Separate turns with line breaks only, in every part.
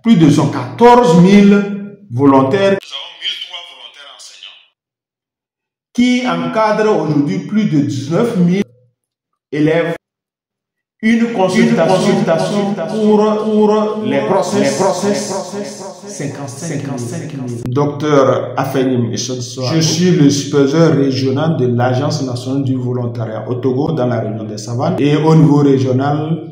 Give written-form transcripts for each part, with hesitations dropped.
plus de 114 000 volontaires. Nous avons 1003 volontaires enseignants qui encadrent aujourd'hui plus de 19 000 élèves. Une consultation pour les process 55 000. Docteur Afenim Echonsoa, je suis le superviseur régional de l'Agence nationale du volontariat au Togo dans la région des Savanes. Et au niveau régional,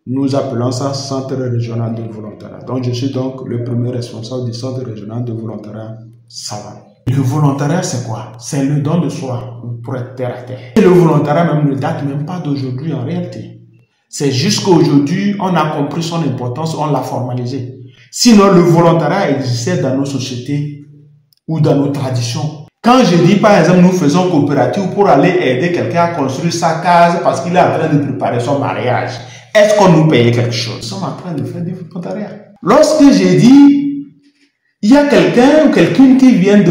nous appelons ça Centre régional de volontariat. Donc je suis donc le premier responsable du Centre régional de volontariat Savane. Le volontariat, c'est quoi? C'est le don de soi pour être terre à terre. Et le volontariat même ne date même pas d'aujourd'hui en réalité. C'est jusqu'à aujourd'hui, on a compris son importance, on l'a formalisé. Sinon, le volontariat existait dans nos sociétés ou dans nos traditions. Quand je dis, par exemple, nous faisons coopérative pour aller aider quelqu'un à construire sa case parce qu'il est en train de préparer son mariage, est-ce qu'on nous payait quelque chose? Nous sommes en train de faire du volontariat. Lorsque j'ai dit, il y a quelqu'un ou quelqu'une qui vient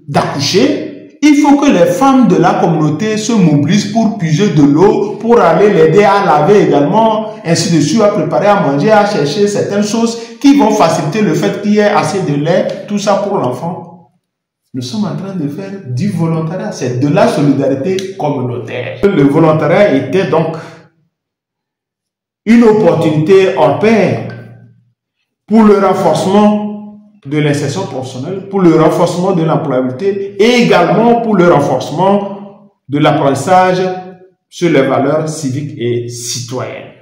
d'accoucher, il faut que les femmes de la communauté se mobilisent pour puiser de l'eau, pour aller l'aider à laver également, ainsi de suite, à préparer à manger, à chercher certaines choses qui vont faciliter le fait qu'il y ait assez de lait, tout ça pour l'enfant. Nous sommes en train de faire du volontariat, c'est de la solidarité communautaire. Le volontariat était donc une opportunité hors pair pour le renforcement de l'insertion professionnelle, pour le renforcement de l'employabilité et également pour le renforcement de l'apprentissage sur les valeurs civiques et citoyennes.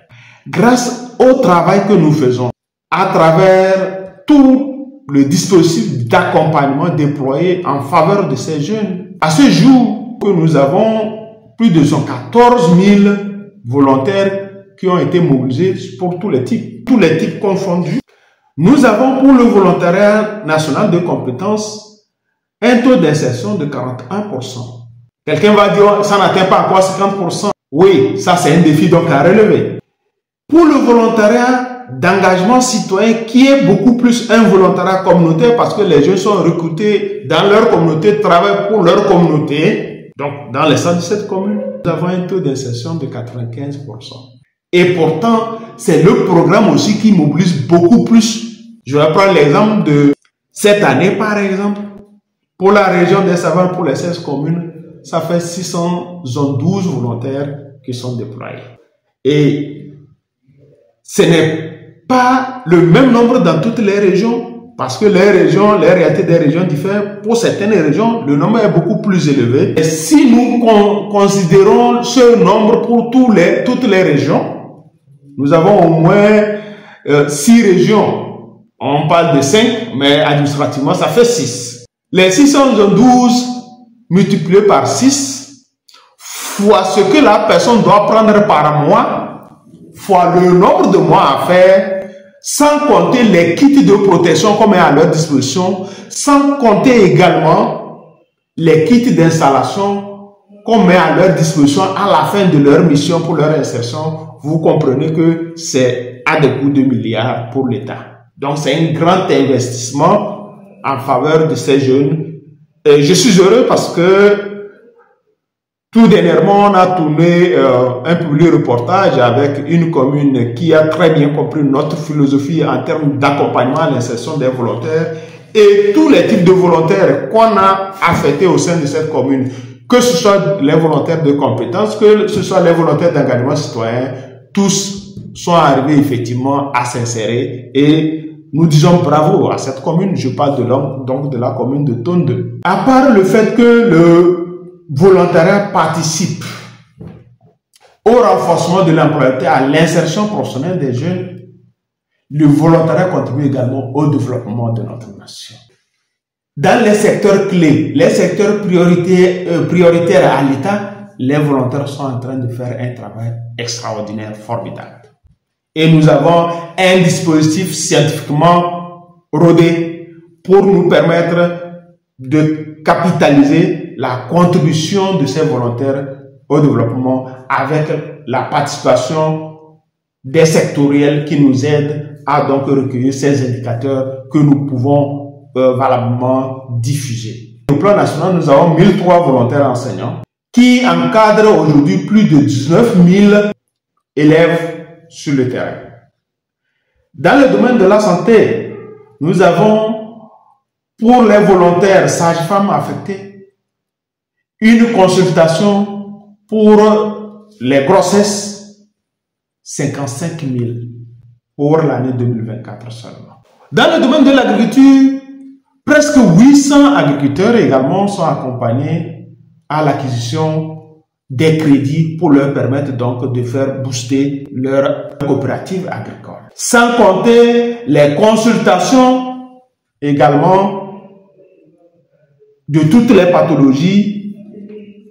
Grâce au travail que nous faisons, à travers tout le dispositif d'accompagnement déployé en faveur de ces jeunes, à ce jour que nous avons plus de 114 000 volontaires qui ont été mobilisés pour tous les types confondus. Nous avons pour le volontariat national de compétences un taux d'insertion de 41%. Quelqu'un va dire, ça n'atteint pas encore 50%. Oui, ça c'est un défi donc à relever. Pour le volontariat d'engagement citoyen, qui est beaucoup plus un volontariat communautaire parce que les jeunes sont recrutés dans leur communauté, travaillent pour leur communauté. Donc, dans les 117 communes, nous avons un taux d'insertion de 95%. Et pourtant, c'est le programme aussi qui mobilise beaucoup plus. Je vais prendre l'exemple de cette année, par exemple. Pour la région des Savanes, pour les 16 communes, ça fait 612 volontaires qui sont déployés. Et ce n'est pas le même nombre dans toutes les régions, parce que les réalités des régions diffèrent. Pour certaines régions, le nombre est beaucoup plus élevé. Et si nous considérons ce nombre pour toutes les régions, nous avons au moins 6 régions. On parle de 5, mais administrativement, ça fait 6. Les 612 multipliés par 6, fois ce que la personne doit prendre par mois, fois le nombre de mois à faire, sans compter les kits de protection qu'on met à leur disposition, sans compter également les kits d'installation qu'on met à leur disposition à la fin de leur mission pour leur insertion. Vous comprenez que c'est à des coûts de milliards pour l'État. Donc c'est un grand investissement en faveur de ces jeunes. Et je suis heureux parce que tout dernièrement, on a tourné un public reportage avec une commune qui a très bien compris notre philosophie en termes d'accompagnement à l'insertion des volontaires et tous les types de volontaires qu'on a affectés au sein de cette commune, que ce soit les volontaires de compétences, que ce soit les volontaires d'engagement citoyen, tous sont arrivés effectivement à s'insérer et nous disons bravo à cette commune. Je parle donc de la commune de Tonde. À part le fait que le volontariat participe au renforcement de l'employabilité, à l'insertion professionnelle des jeunes, le volontariat contribue également au développement de notre nation. Dans les secteurs clés, les secteurs prioritaires à l'État, les volontaires sont en train de faire un travail extraordinaire, formidable. Et nous avons un dispositif scientifiquement rodé pour nous permettre de capitaliser la contribution de ces volontaires au développement avec la participation des sectoriels qui nous aident à donc recueillir ces indicateurs que nous pouvons valablement diffuser. Au plan national, nous avons 1003 volontaires enseignants qui encadrent aujourd'hui plus de 19 000 élèves sur le terrain. Dans le domaine de la santé, Nous avons, pour les volontaires sages-femmes affectées, une consultation pour les grossesses, 55 000 pour l'année 2024 seulement. Dans le domaine de l'agriculture, presque 800 agriculteurs également sont accompagnés à l'acquisition des crédits pour leur permettre donc de faire booster leur coopérative agricole. Sans compter les consultations également de toutes les pathologies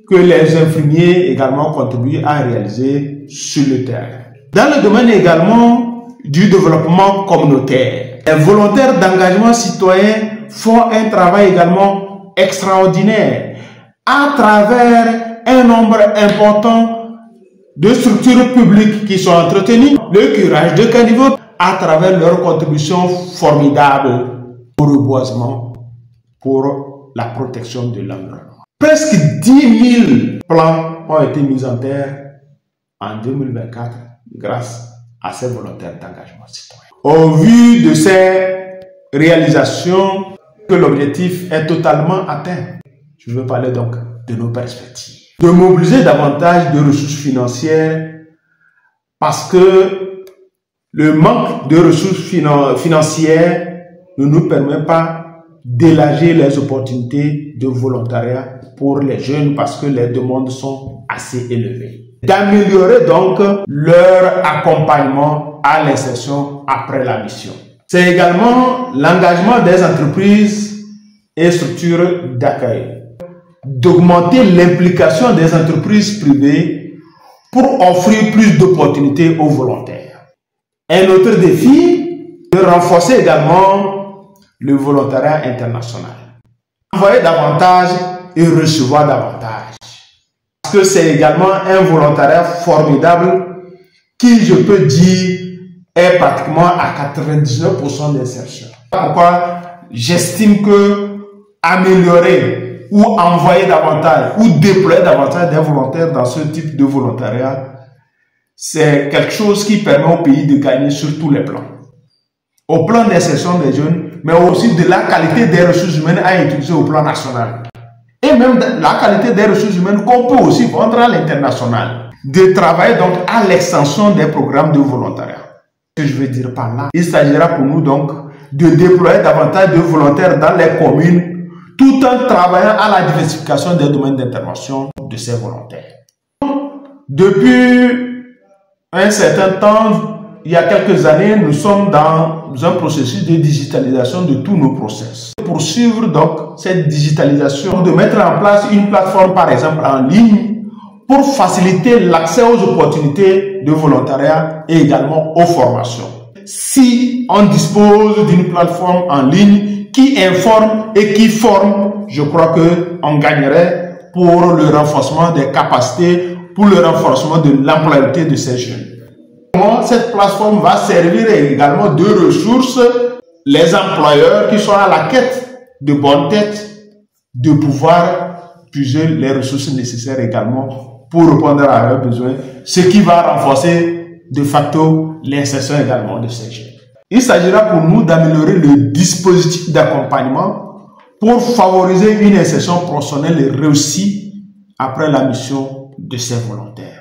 que les infirmiers également contribuent à réaliser sur le terrain. Dans le domaine également du développement communautaire, les volontaires d'engagement citoyen font un travail également extraordinaire à travers un nombre important de structures publiques qui sont entretenues, le curage de caniveaux, à travers leur contribution formidable au reboisement pour la protection de l'environnement. Presque 10 000 plants ont été mis en terre en 2024 grâce à ces volontaires d'engagement citoyen. Au vu de ces réalisations, que l'objectif est totalement atteint, je veux parler donc de nos perspectives. De mobiliser davantage de ressources financières parce que le manque de ressources financières ne nous permet pas d'élargir les opportunités de volontariat pour les jeunes parce que les demandes sont assez élevées. D'améliorer donc leur accompagnement à l'insertion après la mission. C'est également l'engagement des entreprises et structures d'accueil. D'augmenter l'implication des entreprises privées pour offrir plus d'opportunités aux volontaires. Un autre défi, de renforcer également le volontariat international. Envoyer davantage et recevoir davantage. Parce que c'est également un volontariat formidable qui, je peux dire, est pratiquement à 99% d'insertion. Pourquoi j'estime que améliorer ou envoyer davantage, ou déployer davantage des volontaires dans ce type de volontariat, c'est quelque chose qui permet au pays de gagner sur tous les plans. Au plan d'insertion des jeunes, mais aussi de la qualité des ressources humaines à utiliser au plan national. Et même de la qualité des ressources humaines qu'on peut aussi vendre à l'international. De travailler donc à l'extension des programmes de volontariat. Ce que je veux dire par là, il s'agira pour nous donc de déployer davantage de volontaires dans les communes tout en travaillant à la diversification des domaines d'intervention de ces volontaires. Depuis un certain temps, il y a quelques années, nous sommes dans un processus de digitalisation de tous nos process. Pour suivre donc cette digitalisation, de mettre en place une plateforme par exemple en ligne pour faciliter l'accès aux opportunités de volontariat et également aux formations. Si on dispose d'une plateforme en ligne qui informe et qui forme, je crois qu'on gagnerait pour le renforcement des capacités, pour le renforcement de l'employabilité de ces jeunes. Cette plateforme va servir également de ressources les employeurs qui sont à la quête de bonne tête, de pouvoir puiser les ressources nécessaires également pour répondre à leurs besoins, ce qui va renforcer de facto l'insertion également de ces jeunes. Il s'agira pour nous d'améliorer le dispositif d'accompagnement pour favoriser une insertion professionnelle réussie après la mission de ces volontaires.